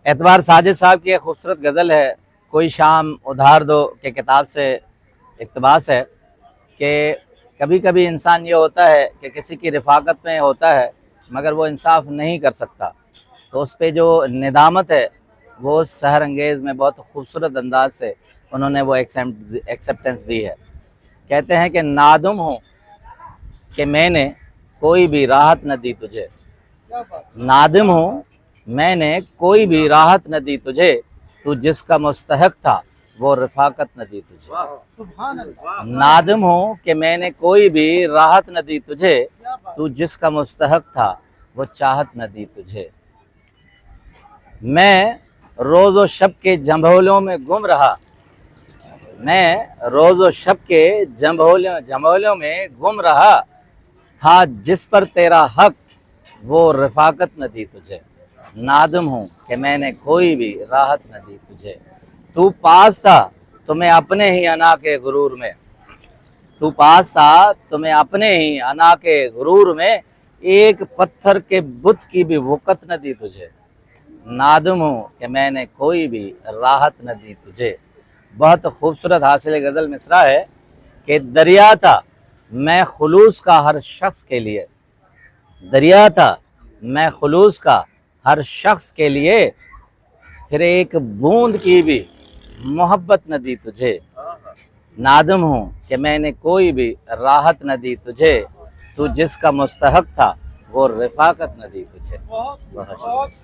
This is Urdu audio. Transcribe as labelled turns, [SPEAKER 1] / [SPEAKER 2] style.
[SPEAKER 1] اعتبار ساجد صاحب کی ایک خوبصورت غزل ہے، کوئی شام ادھار دو کہ کتاب سے اقتباس ہے کہ کبھی کبھی انسان یہ ہوتا ہے کہ کسی کی رفاقت میں ہوتا ہے مگر وہ انصاف نہیں کر سکتا، تو اس پہ جو ندامت ہے وہ سحر انگیز میں بہت خوبصورت انداز سے انہوں نے وہ ایکسیپٹنس دی ہے۔ کہتے ہیں کہ نادم ہوں کہ میں نے کوئی بھی راحت نہ دی تجھے، نادم ہوں میں نے کوئی بھی راحت نہ دی تجھے، تو جس کا مستحق تھا وہ رفاقت نہ دی تجھے۔ نادم ہوں کہ میں نے کوئی بھی راحت نہ دی تجھے، تو جس کا مستحق تھا وہ چاہت نہ دی تجھے۔ میں روز و شب کے جھنجھوڑوں میں گم رہا، میں روز و شب کے جھنجھوڑوں میں گم رہا، تھا جس پر تیرا حق وہ رفاقت نہ دی تجھے۔ نادم ہوں کہ میں نے کوئی بھی راحت نہ دی تجھے، تو پاس تھا تمہیں اپنے ہی انا کے غرور میں، تو پاس تھا تمہیں اپنے ہی انا کے غرور میں، ایک پتھر کے بت کی بھی وقت نہ دی تجھے۔ نادم ہوں کہ میں نے کوئی بھی راحت نہ دی تجھے۔ بہت خوبصورت حاصل غزل مصرع ہے کہ دریا تھا میں خلوص کا ہر شخص کے لیے، دریا تھا میں خلوص کا ہر شخص کے لیے، پھر ایک بوند کی بھی محبت نہ دی تجھے۔ نادم ہوں کہ میں نے کوئی بھی راحت نہ دی تجھے، تو جس کا مستحق تھا وہ رفاقت نہ دی تجھے۔